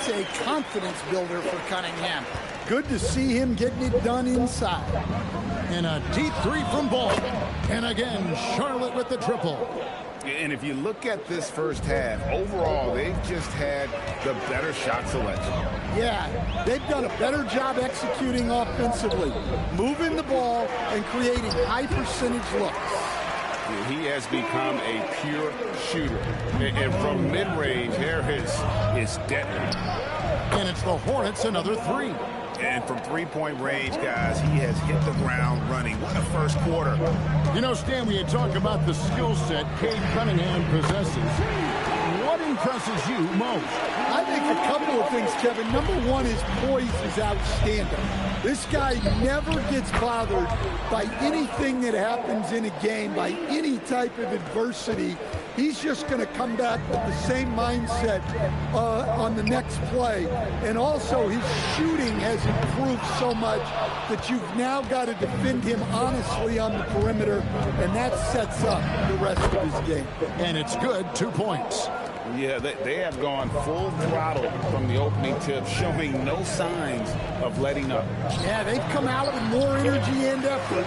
That's a confidence builder for Cunningham. Good to see him getting it done inside. And a deep three from Ball. And again, Charlotte with the triple. And if you look at this first half, overall, they've just had the better shot selection. Yeah, they've done a better job executing offensively, moving the ball and creating high percentage looks. He has become a pure shooter. And from mid-range, Harris is deadly. And it's the Hornets another three. And from three-point range, guys, he has hit the ground running. What a first quarter. You know, Stan, we had talked about the skill set Cade Cunningham possesses. What impresses you most? I think a couple of things, Kevin. Number one, his poise is outstanding. This guy never gets bothered by anything that happens in a game, by any type of adversity. He's just going to come back with the same mindset on the next play. And also, his shooting has improved so much that you've now got to defend him honestly on the perimeter, and that sets up the rest of his game. And it's good, 2 points. Yeah, they have gone full throttle from the opening tip, showing no signs of letting up. Yeah, they've come out with more energy and effort,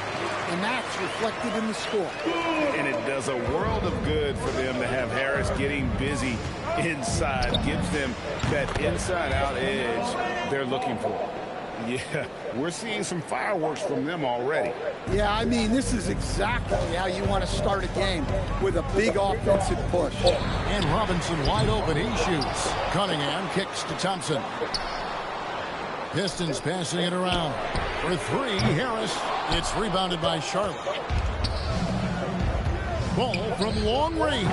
and that's reflected in the score. And it does a world of good for them to have Harris getting busy inside. Gives them that inside-out edge they're looking for. Yeah, we're seeing some fireworks from them already. Yeah, I mean, this is exactly how you want to start a game, with a big offensive push. And Robinson wide open, he shoots. Cunningham kicks to Thompson. Pistons passing it around. For three, Harris. It's rebounded by Charlotte. Ball from long range.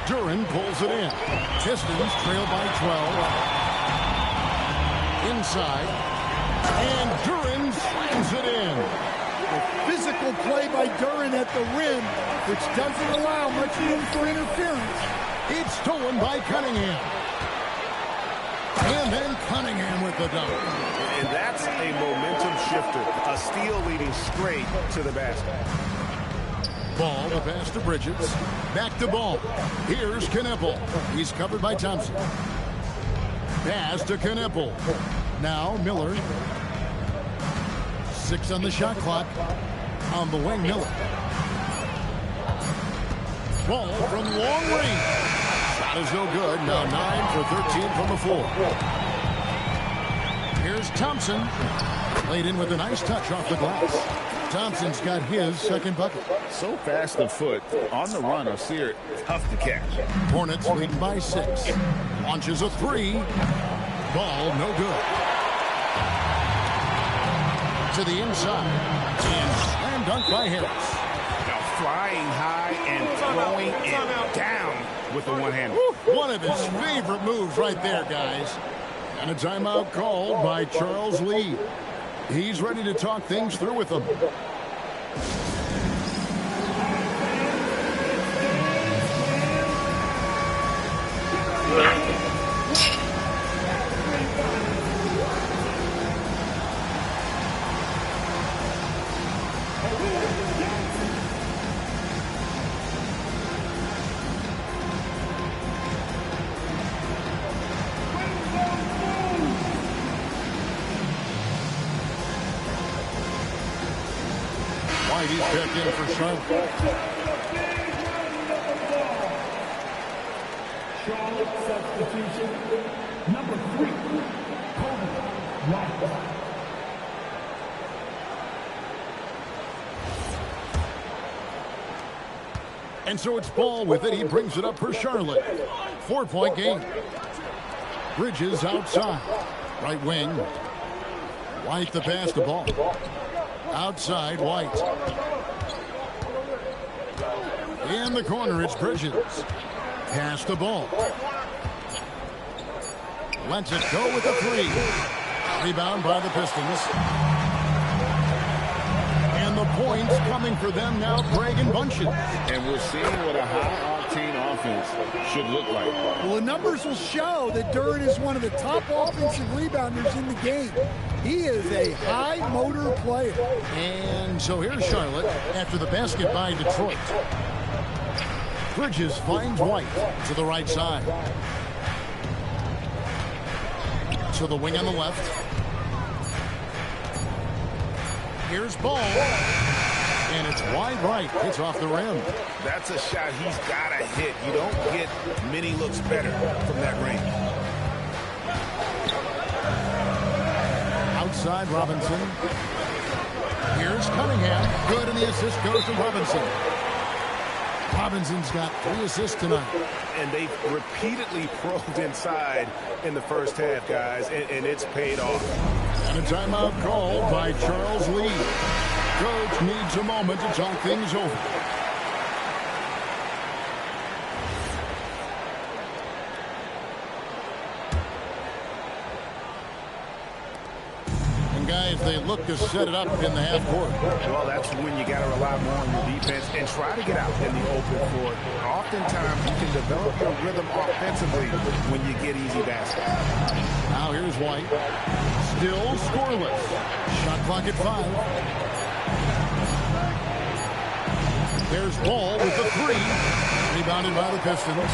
Duren pulls it in. Pistons trail by 12. Inside. And Duren slams it in. A physical play by Duren at the rim, which doesn't allow much room for interference. It's stolen by Cunningham. And then Cunningham with the dunk. And that's a momentum shifter. A steal leading straight to the basket. Ball, the pass to Bridges. Back to Ball. Here's Kneppel. He's covered by Thompson. Pass to Kneppel. Now Miller. 6 on the shot clock. On the wing, Miller. Ball from long range. Shot is no good. Now 9 for 13 from the floor. Here's Thompson. Laid in with a nice touch off the glass. Thompson's got his second bucket. So fast of foot. On the run of Sear. Tough to catch. Hornets leading by 6. Launches a three. Ball no good. To the inside. And slam dunk by Harris. Now flying high and throwing it down with the one-hander. One of his favorite moves right there, guys. And a timeout called by Charles Lee. He's ready to talk things through with them. He's back in for Charlotte. Charlotte substitution number 3, Kobe White. And so it's Ball with it. He brings it up for Charlotte. 4-point game. Bridges outside. Right wing. White the pass to Ball. Outside, White. In the corner, it's Bridges. Pass the Ball. Lets it go with a three. Rebound by the Pistons. And the points coming for them now, Craig and Bunches. And we're seeing what a high-octane offense should look like. Well, the numbers will show that Duren is one of the top offensive rebounders in the game. He is a high-motor player. And so here's Charlotte after the basket by Detroit. Bridges finds White to the right side. To the wing on the left. Here's ball. And it's wide right. It's off the rim. That's a shot he's got to hit. You don't get many looks better from that range. Outside Robinson. Here's Cunningham. Good, and the assist goes to Robinson. Robinson's got 3 assists tonight. And they've repeatedly probed inside in the first half, guys, and it's paid off. And a timeout called by Charles Lee. Coach needs a moment to talk things over. And guys, they look to set it up in the half court. Well, that's when you got to rely more on your defense and try to get out in the open court. Oftentimes, you can develop your rhythm offensively when you get easy baskets. Now here's White. Still scoreless. Shot clock at 5. There's Ball with the 3. Rebounded by the Pistons.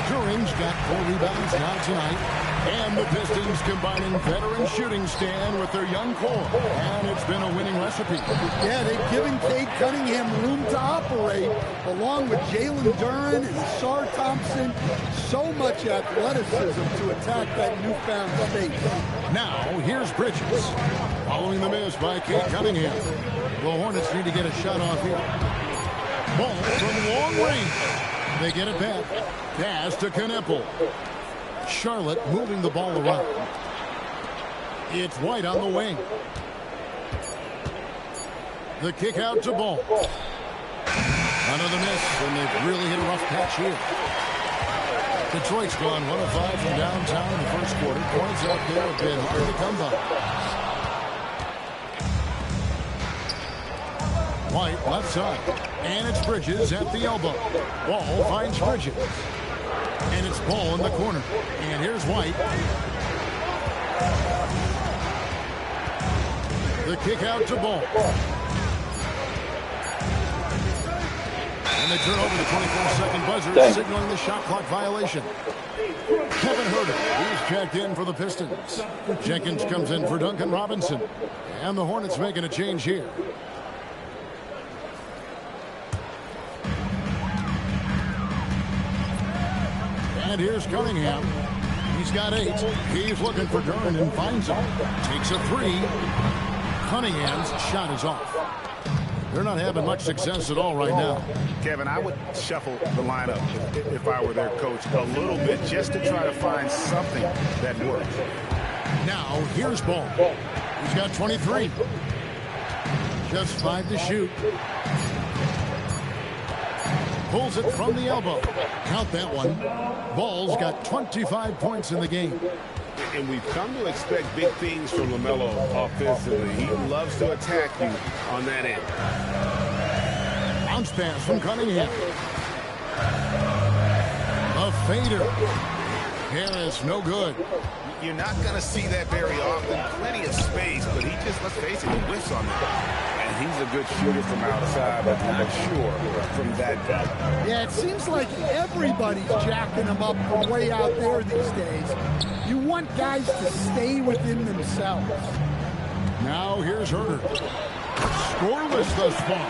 Turing's got 4 rebounds now tonight. And the Pistons combining veteran shooting stand with their young core. And it's been a winning recipe. Yeah, they've given Cade Cunningham room to operate, along with Jalen Duren and Sar Thompson. So much athleticism to attack that newfound space. Now, here's Bridges. Following the miss by Cade Cunningham. The Hornets need to get a shot off here. Ball from long range. They get it back. Pass to Kneppel. Charlotte moving the ball around. It's White on the wing. The kick out to Ball. Another miss, and they've really hit a rough patch here. Detroit's gone 1 of 5 from downtown in the first quarter. Points out there have been hard to come by. White left side. And it's Bridges at the elbow. Ball finds Bridges. And it's Ball in the corner. And here's White. The kick out to Ball. And they turn over the 24-second buzzer, signaling the shot clock violation. Kevin Huerter, he's checked in for the Pistons. Jenkins comes in for Duncan Robinson. And the Hornets making a change here. And here's Cunningham. He's got 8. He's looking for Duren and finds him. Takes a 3. Cunningham's shot is off. They're not having much success at all right now. Kevin, I would shuffle the lineup if I were their coach a little bit just to try to find something that works. Now, here's Ball. He's got 23. Just 5 to shoot. Pulls it from the elbow. Count that one. Ball's got 25 points in the game. And we've come to expect big things from LaMelo offensively. He loves to attack you on that end. Bounce pass from Cunningham. A fader. Harris, no good. You're not going to see that very often. Plenty of space, but he just, let's face it, he whiffs on that. And he's a good shooter from outside, but not sure from that guy. Yeah, it seems like everybody's jacking him up from way out there these days. You want guys to stay within themselves. Now here's Huerter. Scoreless thus far.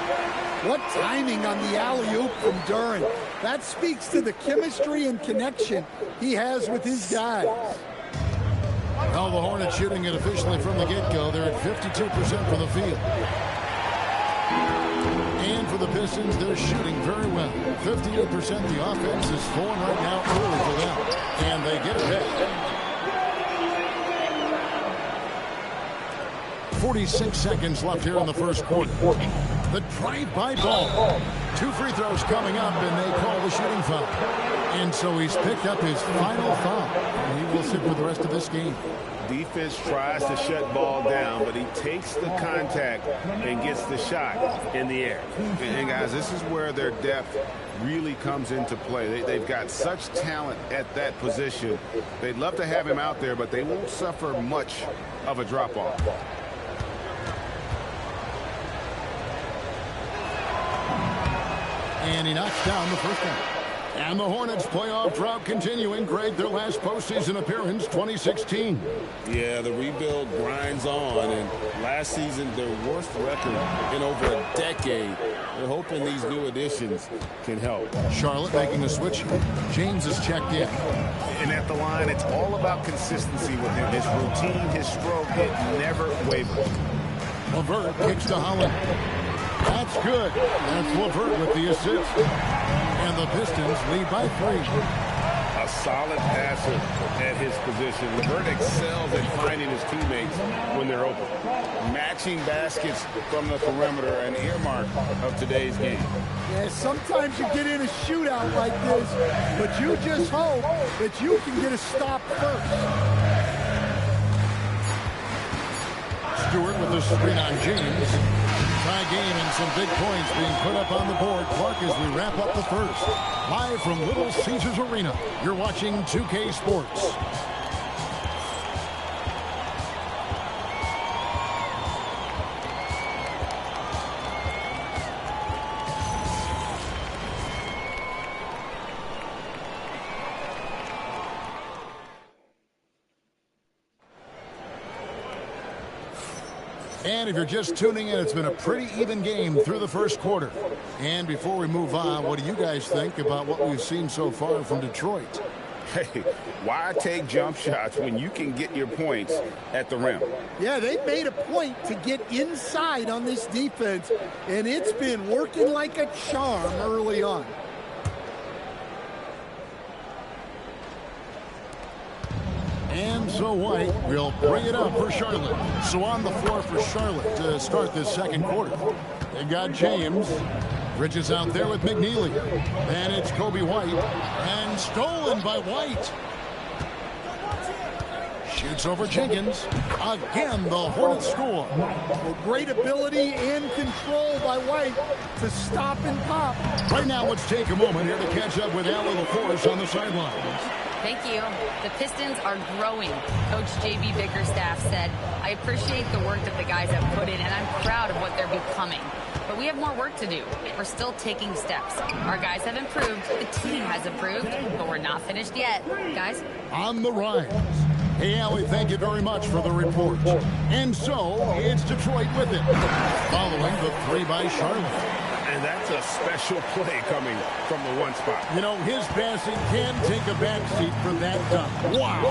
What timing on the alley-oop from Duren. That speaks to the chemistry and connection he has with his guys. Well, the Hornets shooting it officially from the get-go. They're at 52% from the field. And for the Pistons, they're shooting very well. 58%. The offense is flowing right now early for them. And they get it back. 46 seconds left here in the first quarter. The drive by Ball. 2 free throws coming up, and they call the shooting foul. And so he's picked up his final foul. And he will sit for the rest of this game. Defense tries to shut Ball down, but he takes the contact and gets the shot in the air. And guys, this is where their depth really comes into play. They've got such talent at that position. They'd love to have him out there, but they won't suffer much of a drop-off. And he knocks down the first one. And the Hornets playoff drought continuing. Greg, their last postseason appearance, 2016. Yeah, the rebuild grinds on, and last season their worst record in over a decade. They're hoping these new additions can help. Charlotte making a switch. James is checked in. And at the line, it's all about consistency with him. His routine, his stroke, it never wavers. LeVert kicks to Holland. That's good. That's LeVert with the assist. And the Pistons lead by 3. A solid passer at his position. LeVert excels at finding his teammates when they're open. Matching baskets from the perimeter, an earmark of today's game. Yeah, sometimes you get in a shootout like this, but you just hope that you can get a stop first. Stewart with the screen on James. Tie game and some big points being put up on the board. Clark, as we wrap up the first. Live from Little Caesars Arena, you're watching 2K Sports. And if you're just tuning in, it's been a pretty even game through the first quarter. And before we move on, what do you guys think about what we've seen so far from Detroit? Hey, why take jump shots when you can get your points at the rim? Yeah, they made a point to get inside on this defense, and it's been working like a charm early on. And so White will bring it up for Charlotte. So on the floor for Charlotte to start this second quarter. They've got James. Bridges out there with McNeely. And it's Kobe White. And stolen by White. Shoots over Jenkins. Again, the Hornets score. Well, great ability and control by White to stop and pop. Right now, let's take a moment here to catch up with Allie LaForce on the sidelines. Thank you. The Pistons are growing. Coach J.B. Bickerstaff said, I appreciate the work that the guys have put in, and I'm proud of what they're becoming. But we have more work to do. We're still taking steps. Our guys have improved. The team has improved, but we're not finished yet. Guys? On the rise. Hey, Allie, thank you very much for the report. And so, it's Detroit with it. Following the 3 by Charlotte. And that's a special play coming from the one spot. You know, his passing can take a backseat for that dunk. Wow.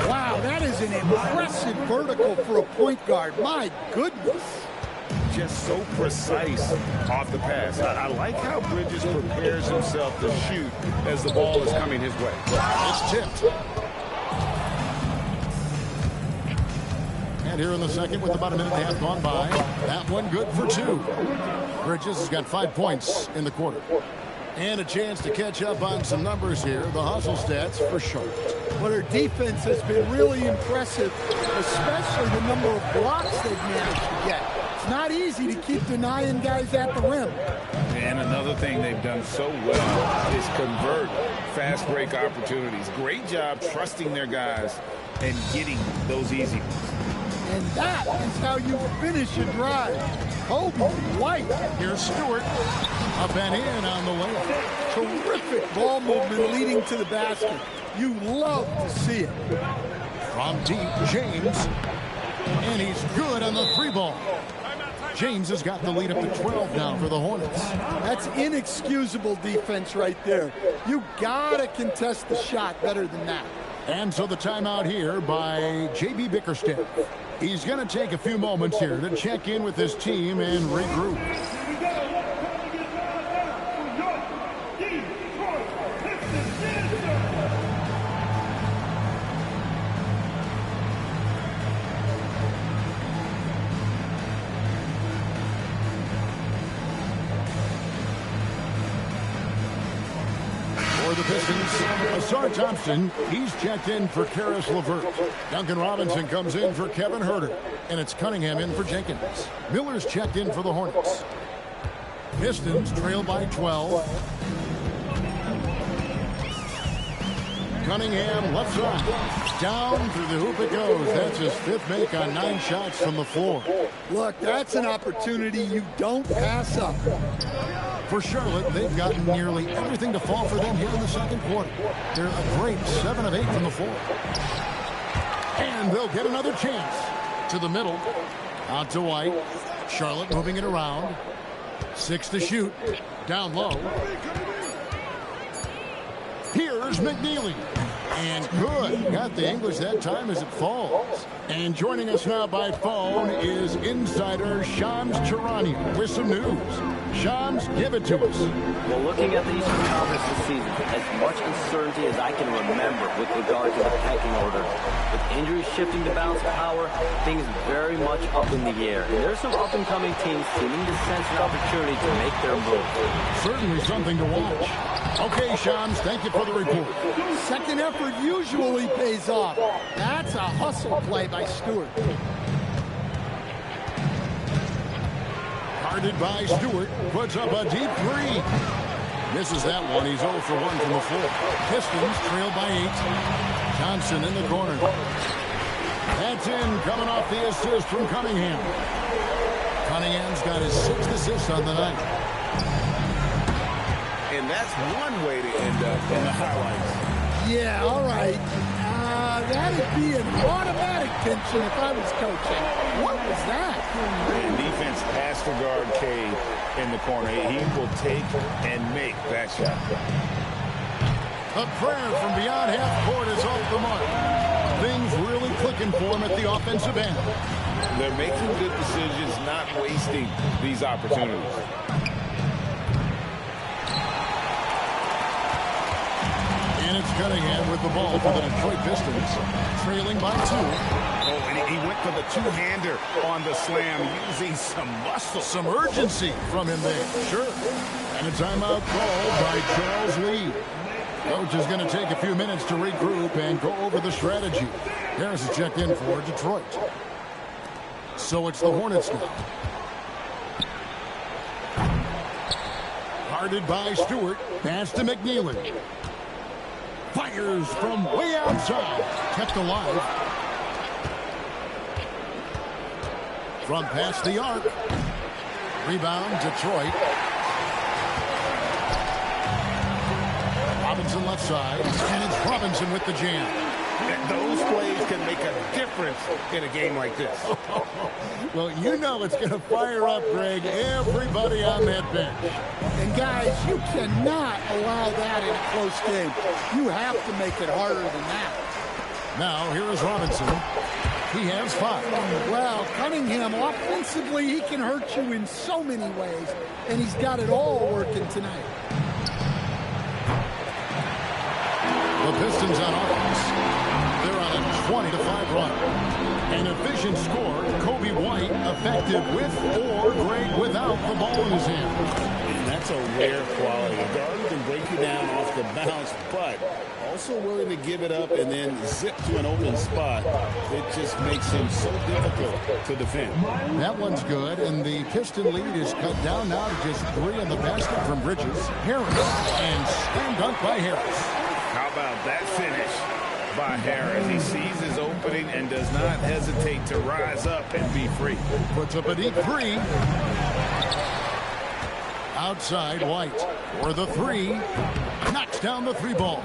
Wow, that is an impressive vertical for a point guard. My goodness. Just so precise off the pass. I like how Bridges prepares himself to shoot as the ball is coming his way. It's tipped. And here in the second with about a minute and a half gone by. That one good for 2. Bridges has got 5 points in the quarter. And a chance to catch up on some numbers here. The hustle stats for Charlotte. Well, their defense has been really impressive, especially the number of blocks they've managed to get. It's not easy to keep denying guys at the rim. And another thing they've done so well is convert fast break opportunities. Great job trusting their guys and getting those easy ones. And that is how you finish a drive. Kobe White. Here's Stewart. Up and in on the layup. Terrific ball movement leading to the basket. You love to see it. From deep, James. And he's good on the 3 ball. James has got the lead up to 12 now for the Hornets. That's inexcusable defense right there. You gotta contest the shot better than that. And so the timeout here by J.B. Bickerstaff. He's going to take a few moments here to check in with his team and regroup. For the Pistons, Ausar Thompson, he's checked in for Caris LeVert. Duncan Robinson comes in for Kevin Huerter. And it's Cunningham in for Jenkins. Miller's checked in for the Hornets. Pistons trail by 12. Cunningham left side. Down through the hoop it goes. That's his 5th make on 9 shots from the floor. Look, that's an opportunity you don't pass up. For Charlotte, they've gotten nearly everything to fall for them here in the second quarter. They're a great 7 of 8 from the floor. And they'll get another chance. To the middle. Out to White. Charlotte moving it around. 6 to shoot. Down low. Here's McNeely. And good. Got the English that time as it falls. And joining us now by phone is insider Shams Charania with some news. Shams, give it to us. Well, looking at the Eastern Conference this season, as much uncertainty as I can remember with regard to the pecking order. With injuries shifting to balance of power, things very much up in the air. And there's some up-and-coming teams seeming to sense an opportunity to make their move. Certainly something to watch. Okay, Shams, thank you for the report. Second effort usually pays off. That's a hustle play by Stewart. Guarded by Stewart, puts up a deep 3. Misses that one. He's 0 for 1 from the floor. Pistons trail by 8. Johnson in the corner. That's in, coming off the assist from Cunningham. Cunningham's got his 6th assist on the night. And that's one way to end up in the highlights. Yeah, all right. That'd be an automatic tension if I was coaching. What was that? And defense has to guard Cade in the corner. He will take and make that shot. A prayer from beyond half court is off the mark. Things really clicking for him at the offensive end. They're making good decisions, not wasting these opportunities. And it's Cunningham with the ball for the Detroit Pistons, trailing by 2. Oh, and he went for the two-hander on the slam, using some muscle. Some urgency from him there, sure. And a timeout called by Charles Lee. Coach is going to take a few minutes to regroup and go over the strategy. Harris is checked in for Detroit. So it's the Hornets now. Guarded by Stewart. Pass to McNeely. Fires from way outside. Kept alive. From past the arc. Rebound, Detroit. Robinson left side. And it's Robinson with the jam. And those plays can make a difference in a game like this. Well, you know it's going to fire up, Greg, everybody on that bench. And guys, you cannot allow that in a close game. You have to make it harder than that. Now, here is Robinson. He has 5. Well, Cunningham, offensively, he can hurt you in so many ways, and he's got it all working tonight. The Pistons on offense. They're on a 20-5 run. An efficient score, Kobe White, effective with or great without the ball in his hand. And that's a rare quality. A guard who can break you down off the bounce, but also willing to give it up and then zip to an open spot. It just makes him so difficult to defend. That one's good, and the Piston lead is cut down now to just 3 on the basket from Bridges. Harris, and slam dunk by Harris. How about that finish by Harris? He sees his opening and does not hesitate to rise up and be free. Puts up a deep 3. Outside, White for the 3. Knocks down the 3 ball.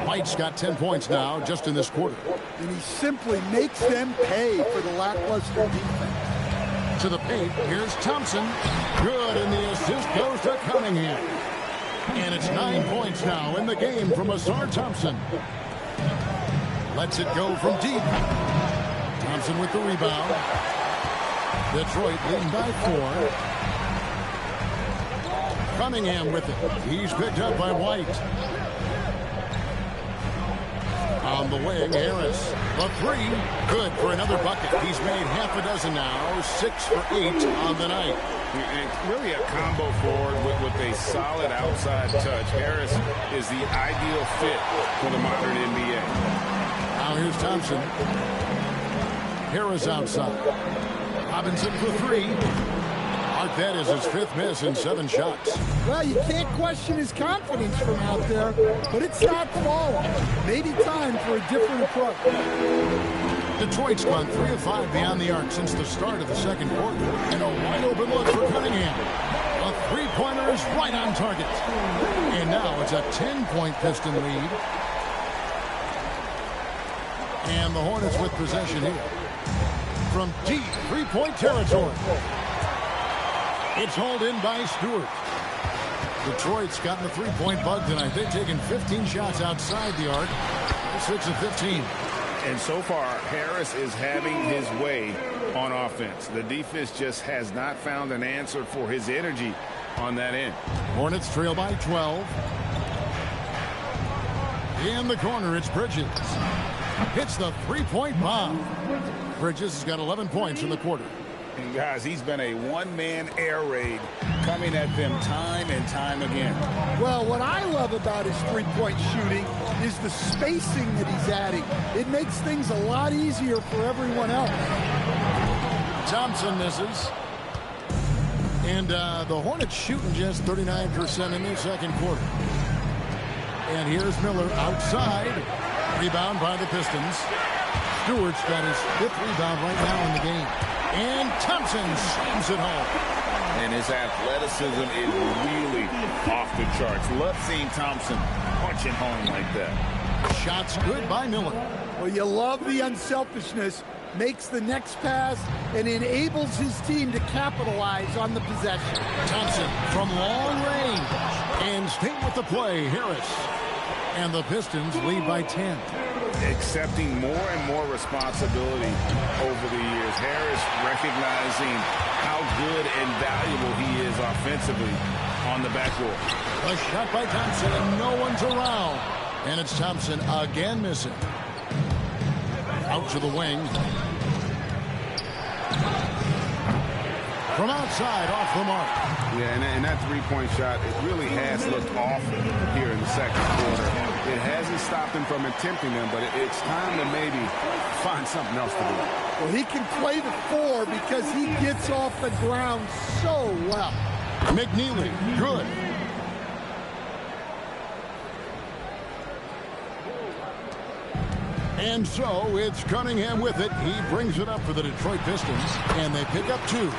White's got 10 points now just in this quarter. And he simply makes them pay for the lackluster defense. To the paint, here's Thompson. Good, and the assist goes to Cunningham. And it's 9 points now in the game from Ausar Thompson. Lets it go from deep. Thompson with the rebound. Detroit leading by 4. Cunningham with it. He's picked up by White. On the wing, Harris. The 3. Good for another bucket. He's made half a dozen now. 6 for 8 on the night. And really a combo forward with a solid outside touch. Harris is the ideal fit for the modern NBA. Now here's Thompson. Harris outside. Robinson for 3. Mark that is his 5th miss in 7 shots. Well, you can't question his confidence from out there, but it's not falling. Maybe time for a different approach. Detroit's gone 3 of 5 beyond the arc since the start of the second quarter. And a wide open look for Cunningham. A 3-point three-pointer is right on target. And now it's a 10-point Piston lead. And the Hornets with possession here. From deep three-point territory. It's hauled in by Stewart. Detroit's gotten the three-point bug tonight. They've taken 15 shots outside the arc. 6 of 15. And so far, Harris is having his way on offense. The defense just has not found an answer for his energy on that end. Hornets trail by 12. In the corner, it's Bridges. Hits the three-point bomb. Bridges has got 11 points in the quarter. And guys, he's been a one-man air raid coming at them time and time again. Well, what I love about his three-point shooting is the spacing that he's adding. It makes things a lot easier for everyone else. Thompson misses. And the Hornets shooting just 39% in their second quarter. And here's Miller outside. Rebound by the Pistons. Stewart's got his 5th rebound right now in the game. And Thompson slams it home. And his athleticism is really off the charts. Love seeing Thompson punching home like that. Shots good by Miller. Well, you love the unselfishness. Makes the next pass and enables his team to capitalize on the possession. Thompson from long range. And stay with the play, Harris. And the Pistons lead by 10. Accepting more and more responsibility over the years. Harris recognizing how good and valuable he is offensively on the backboard. A shot by Thompson, and no one's around. And it's Thompson again missing. Out to the wing. From outside, off the mark. Yeah, and that three-point shot, it really has looked off here in the second quarter. It hasn't stopped him from attempting them, but it's time to maybe find something else to do. Well, he can play the 4 because he gets off the ground so well. McNeely, good. And so it's Cunningham with it. He brings it up for the Detroit Pistons, and they pick up 2.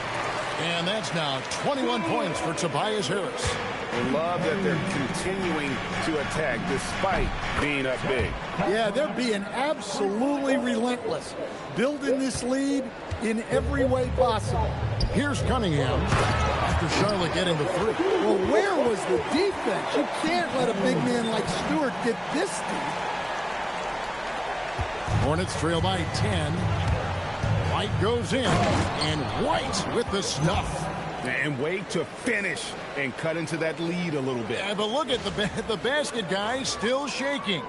And that's now 21 points for Tobias Harris. I love that they're continuing to attack despite being up big. Yeah, they're being absolutely relentless. Building this lead in every way possible. Here's Cunningham after Charlotte getting the 3. Well, where was the defense? You can't let a big man like Stewart get this deep. Hornets trail by 10. White goes in, and White with the snuff. And wait to finish and cut into that lead a little bit. Yeah, but look at the basket guy still shaking.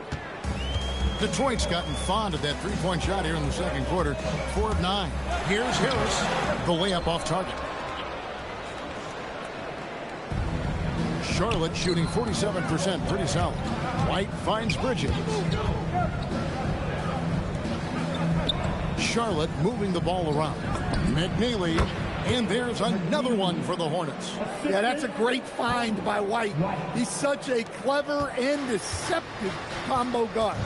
Detroit's gotten fond of that three-point shot here in the second quarter. 4 of 9. Here's Harris, the layup off target. Charlotte shooting 47%, pretty solid. White finds Bridges. Charlotte moving the ball around. McNeely, and there's another one for the Hornets. Yeah, that's a great find by White. He's such a clever and deceptive combo guard.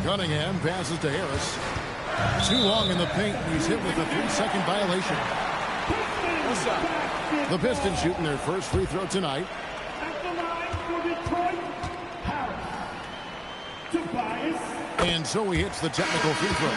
Cunningham passes to Harris. Too long in the paint. He's hit with a 3-second violation. The Pistons shooting their first free throw tonight. At the line for Detroit, Harris. Tobias. And so he hits the technical free throw.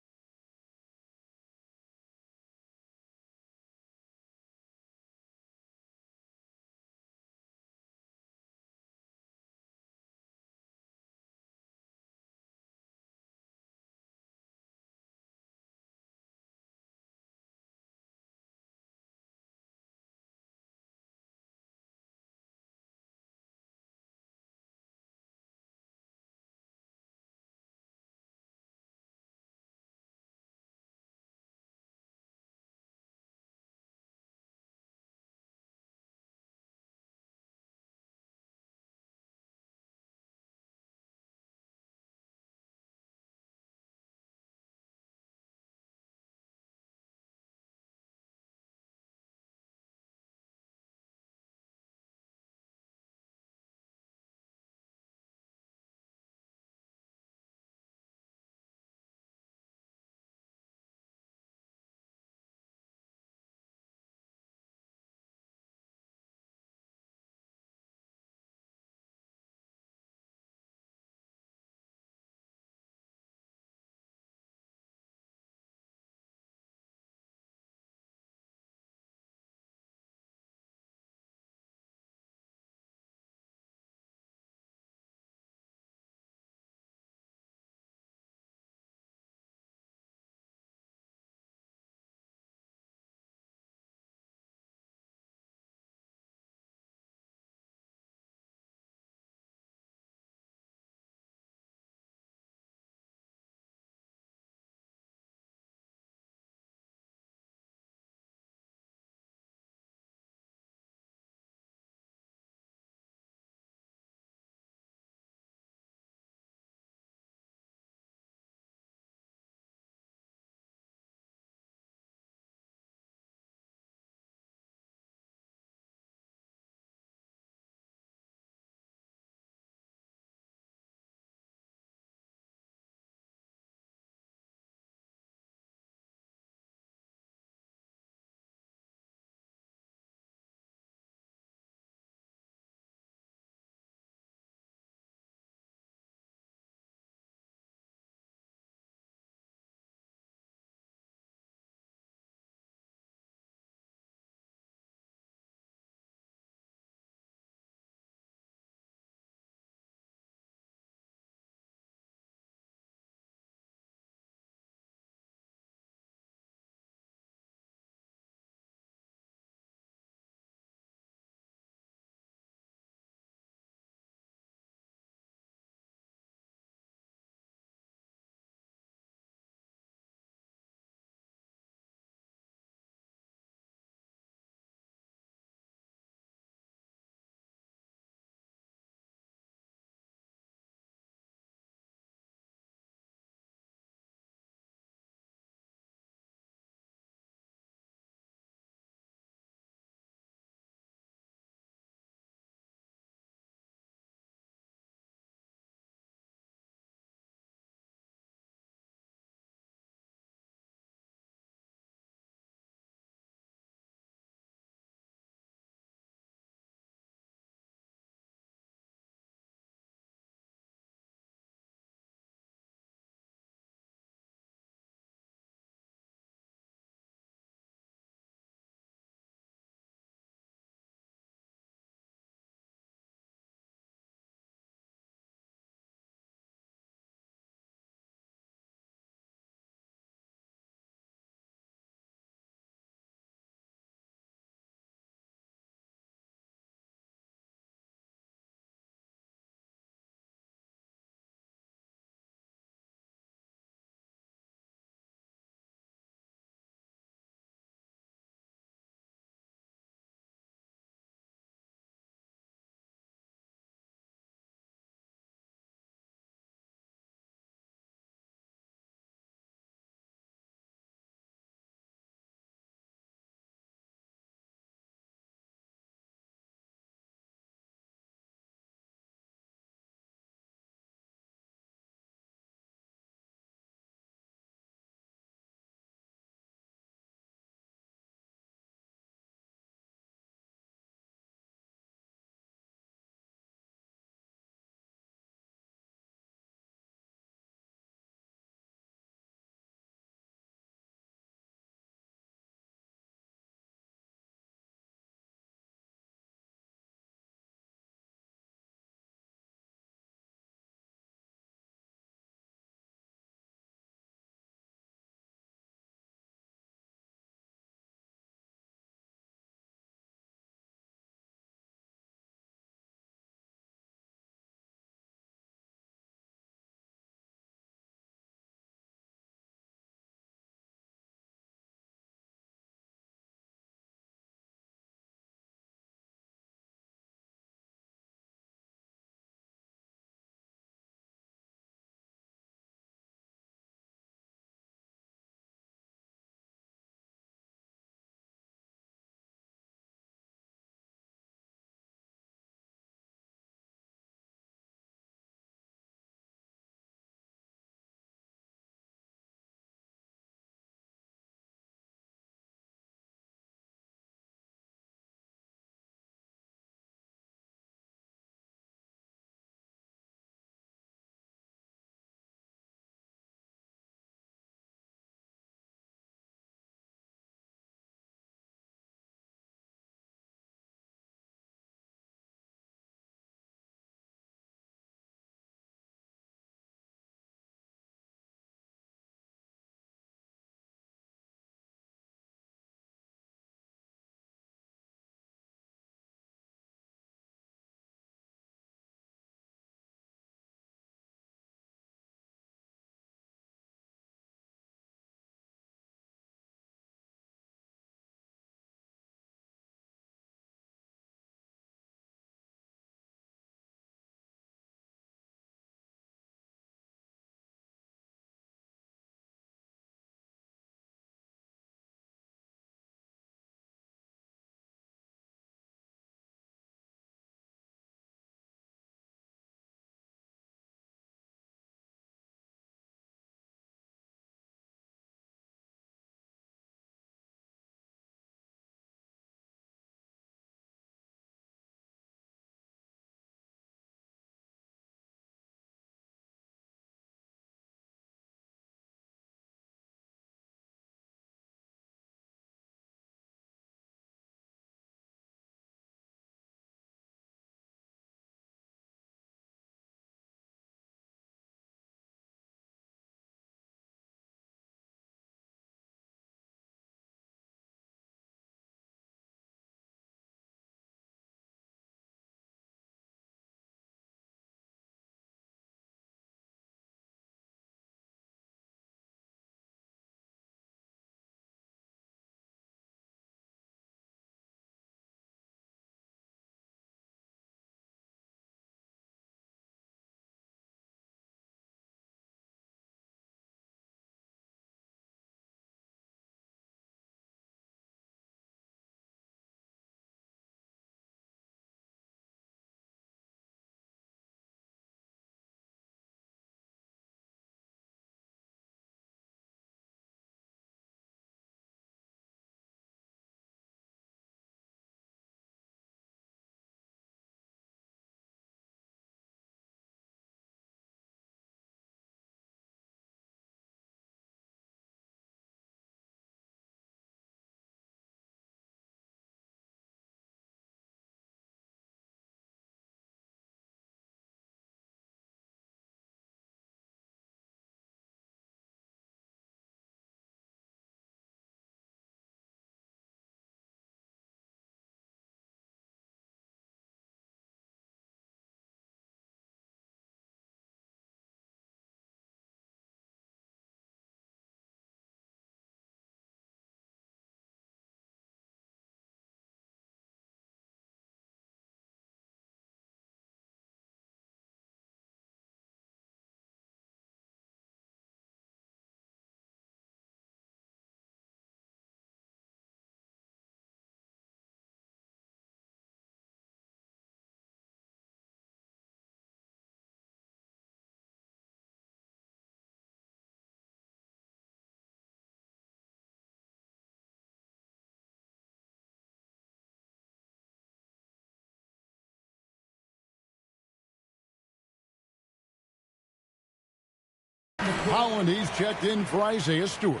Holland, he's checked in for Isaiah Stewart.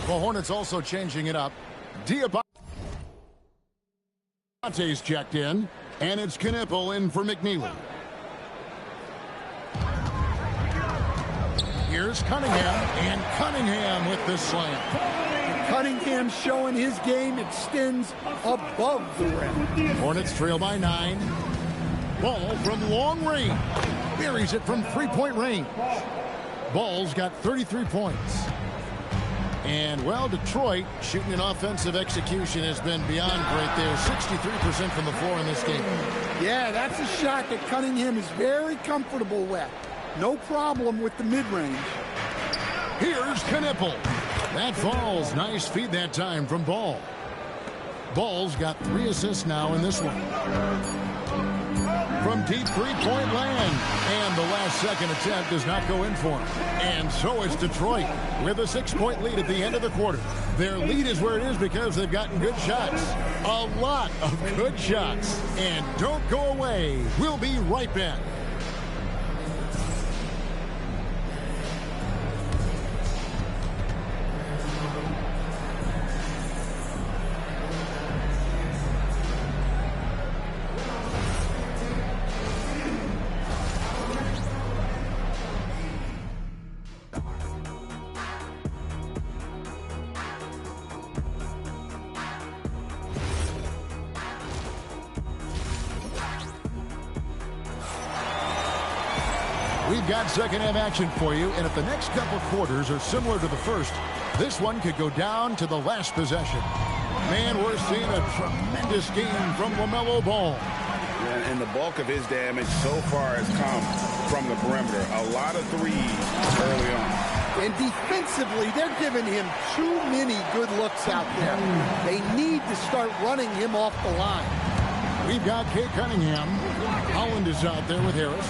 The Hornets also changing it up. Diabate's checked in, and it's Knipple in for McNeely. Here's Cunningham, and Cunningham with the slam. Cunningham showing his game extends above the rim. Hornets trail by 9. Ball from long range. Buries it from three-point range. Ball's got 33 points. And, well, Detroit shooting an offensive execution has been beyond great there. 63% from the floor in this game. Yeah, that's a shot that Cunningham is very comfortable with. No problem with the mid-range. Here's Knipple. That falls. Nice feed that time from Ball. Ball's got 3 assists now in this one. From deep three-point land. And the last second attempt does not go in for him. And so is Detroit with a 6-point lead at the end of the quarter. Their lead is where it is because they've gotten good shots. A lot of good shots. And don't go away. We'll be right back. We've got second-half action for you, and if the next couple quarters are similar to the first, this one could go down to the last possession. Man, we're seeing a tremendous game from LaMelo Ball. And the bulk of his damage so far has come from the perimeter. A lot of threes early on. And defensively, they're giving him too many good looks out there. They need to start running him off the line. We've got Kate Cunningham. Holland is out there with Harris.